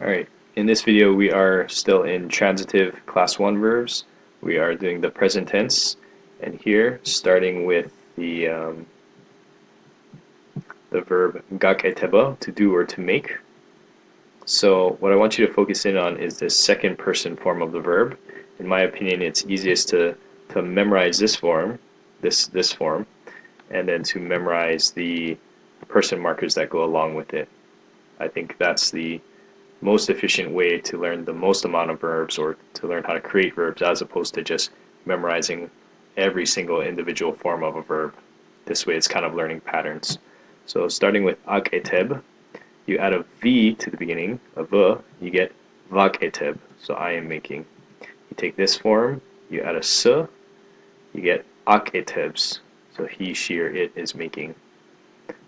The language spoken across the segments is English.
Alright, in this video we are still in transitive class 1 verbs. We are doing the present tense, and here, starting with the verb gaketeba, to do or to make. So what I want you to focus in on is this second person form of the verb. In my opinion, it's easiest to memorize this form, this form, and then to memorize the person markers that go along with it. I think that's the most efficient way to learn the most amount of verbs, or to learn how to create verbs, as opposed to just memorizing every single individual form of a verb. This way it's kind of learning patterns. So starting with ak-eteb, you add a V to the beginning, a V, you get vak-eteb, so I am making. You take this form, you add a S, you get ak-etebs, so he, she, or it is making.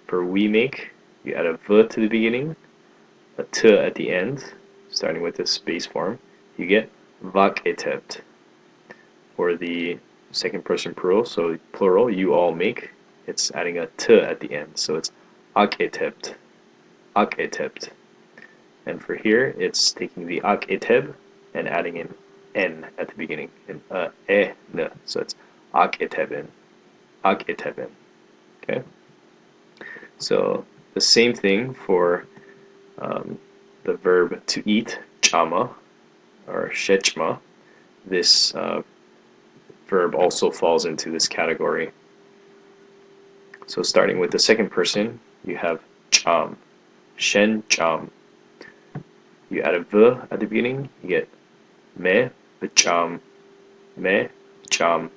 For we make, you add a V to the beginning, a T at the end, starting with this base form, you get vak-etebt. For the second person plural, you all make, it's adding a T at the end, so it's ak-etebt, ak-etebt. And for here, it's taking the ak-eteb and adding an N at the beginning, an N, so it's ak-eteben, ak-eteben. Okay? So the same thing for the verb to eat, chama, or shechma. This verb also falls into this category. So starting with the second person, you have cham, shen cham. You add a v at the beginning, you get me cham, me cham.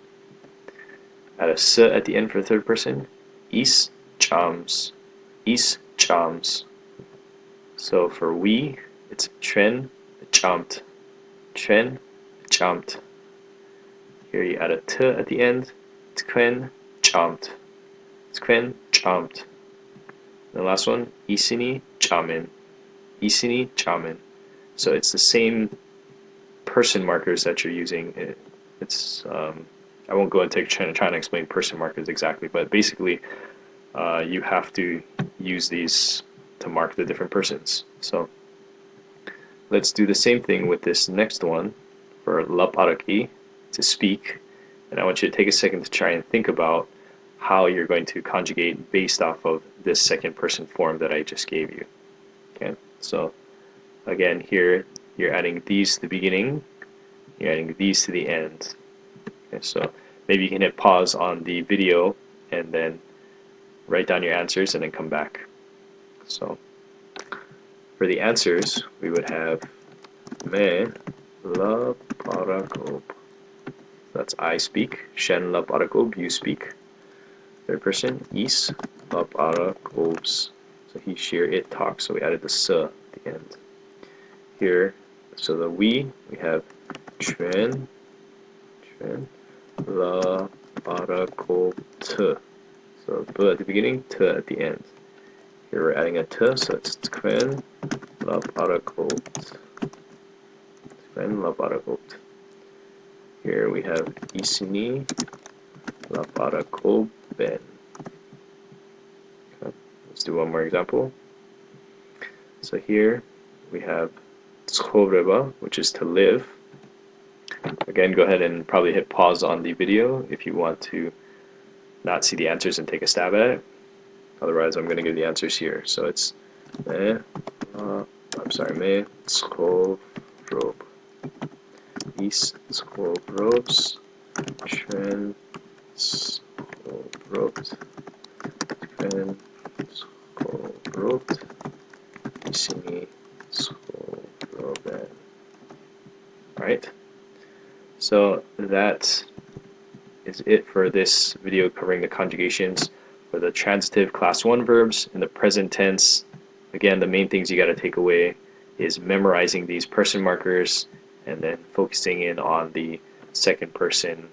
Add a s at the end for the third person, is chams, is chams. So for we, it's Tren chamt, Tren chamt. Here you add a T at the end, Tkwen chamt, Tkwen chamt. The last one, Isini chamin, Isini chamin. So it's the same person markers that you're using. It's I won't go into trying to explain person markers exactly, but basically you have to use these to mark the different persons. So let's do the same thing with this next one for laparaki, to speak. And I want you to take a second to try and think about how you're going to conjugate based off of this second person form that I just gave you. Okay, so again, here you're adding these to the beginning, you're adding these to the end. Okay, so maybe you can hit pause on the video and then write down your answers and then come back. So for the answers, we would have me la parakob. That's I speak. Shen la parakob, you speak. Third person, is la parakobs. So he, she, or it talks. So we added the s at the end. Here, so the we have Tren la parakob t. So b at the beginning, t at the end. Here we're adding a t, so it's tkven la parakobt. Tkven la parakobt. Here we have isini la parakoben. Okay. Let's do one more example. So here we have tskovreba, which is to live. Again, go ahead and probably hit pause on the video if you want to not see the answers and take a stab at it. Otherwise, I'm going to give the answers here. So it's me tskovrоб, is tskovrobs, tren tskobrobt, tren tskobrobt, isini tskobroben. Alright, so that is it for this video covering the conjugations for the transitive class 1 verbs in the present tense. Again, the main things you got to take away is memorizing these person markers and then focusing in on the second person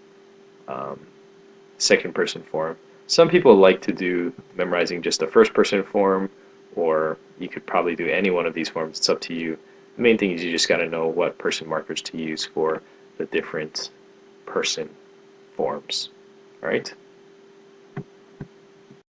form. Some people like to do memorizing just the first person form, or you could probably do any one of these forms. It's up to you. The main thing is you just got to know what person markers to use for the different person forms. All right?